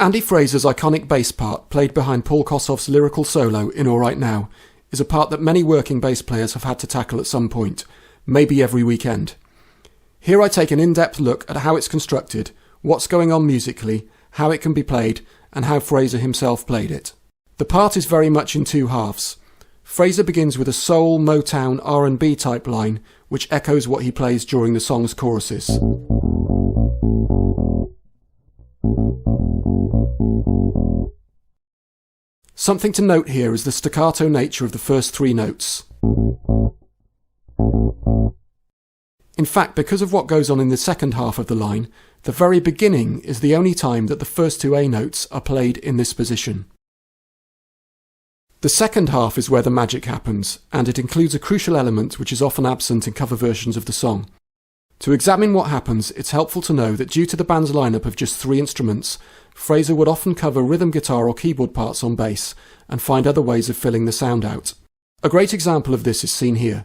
Andy Fraser's iconic bass part, played behind Paul Kossoff's lyrical solo in All Right Now, is a part that many working bass players have had to tackle at some point, maybe every weekend. Here I take an in-depth look at how it's constructed, what's going on musically, how it can be played, and how Fraser himself played it. The part is very much in two halves. Fraser begins with a soul, Motown, R&B type line, which echoes what he plays during the song's choruses. Something to note here is the staccato nature of the first three notes. In fact, because of what goes on in the second half of the line, the very beginning is the only time that the first two A notes are played in this position. The second half is where the magic happens, and it includes a crucial element which is often absent in cover versions of the song. To examine what happens, it's helpful to know that due to the band's lineup of just three instruments, Fraser would often cover rhythm guitar or keyboard parts on bass and find other ways of filling the sound out. A great example of this is seen here.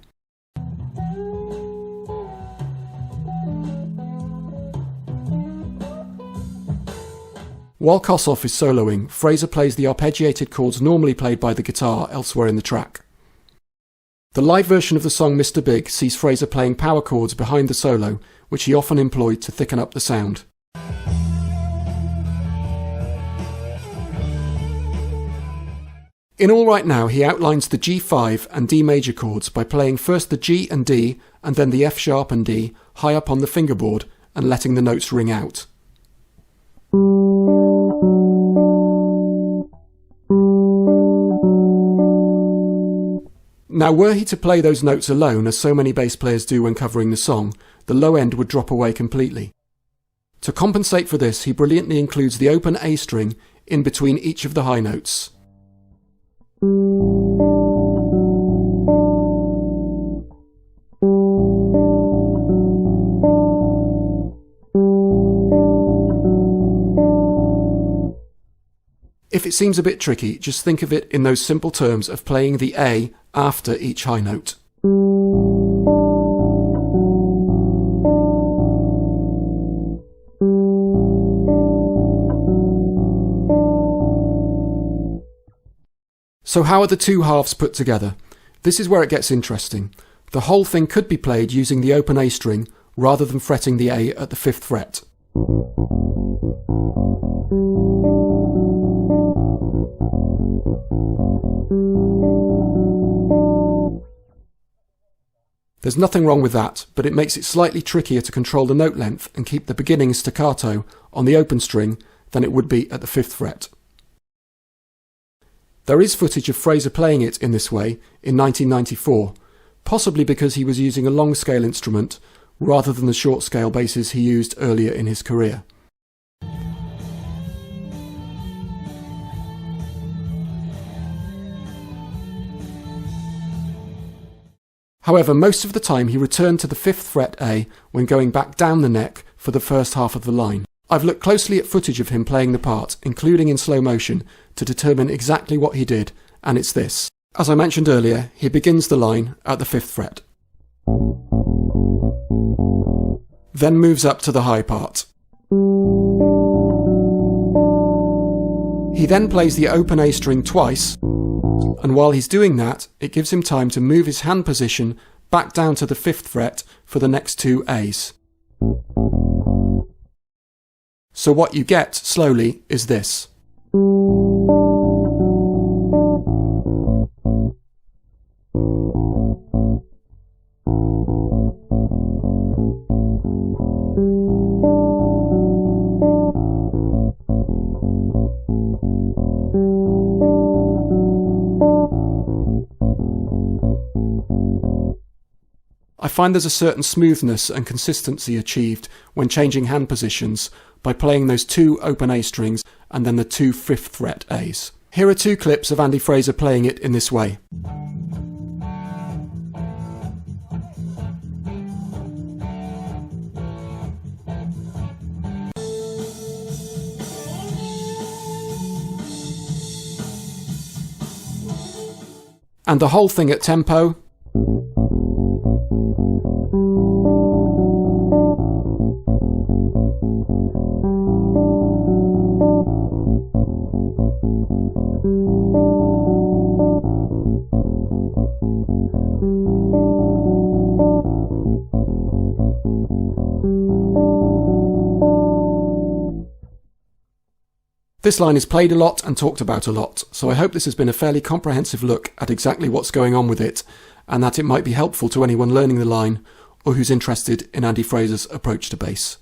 While Kossoff is soloing, Fraser plays the arpeggiated chords normally played by the guitar elsewhere in the track. The live version of the song Mr. Big sees Fraser playing power chords behind the solo, which he often employed to thicken up the sound. In All Right Now, he outlines the G5 and D major chords by playing first the G and D and then the F sharp and D high up on the fingerboard and letting the notes ring out. Now, were he to play those notes alone, as so many bass players do when covering the song, the low end would drop away completely. To compensate for this, he brilliantly includes the open A string in between each of the high notes. If it seems a bit tricky, just think of it in those simple terms of playing the A after each high note. So how are the two halves put together? This is where it gets interesting. The whole thing could be played using the open A string rather than fretting the A at the 5th fret. There's nothing wrong with that, but it makes it slightly trickier to control the note length and keep the beginning staccato on the open string than it would be at the 5th fret. There is footage of Fraser playing it in this way in 1994, possibly because he was using a long scale instrument rather than the short scale basses he used earlier in his career. However, most of the time he returned to the 5th fret A when going back down the neck for the first half of the line. I've looked closely at footage of him playing the part, including in slow motion, to determine exactly what he did, and it's this. As I mentioned earlier, he begins the line at the 5th fret. Then moves up to the high part. He then plays the open A string twice, and while he's doing that, it gives him time to move his hand position back down to the 5th fret for the next two A's. So what you get, slowly, is this. I find there's a certain smoothness and consistency achieved when changing hand positions by playing those two open A strings and then the two 5th fret A's. Here are two clips of Andy Fraser playing it in this way. And the whole thing at tempo. This line is played a lot and talked about a lot, so I hope this has been a fairly comprehensive look at exactly what's going on with it, and that it might be helpful to anyone learning the line or who's interested in Andy Fraser's approach to bass.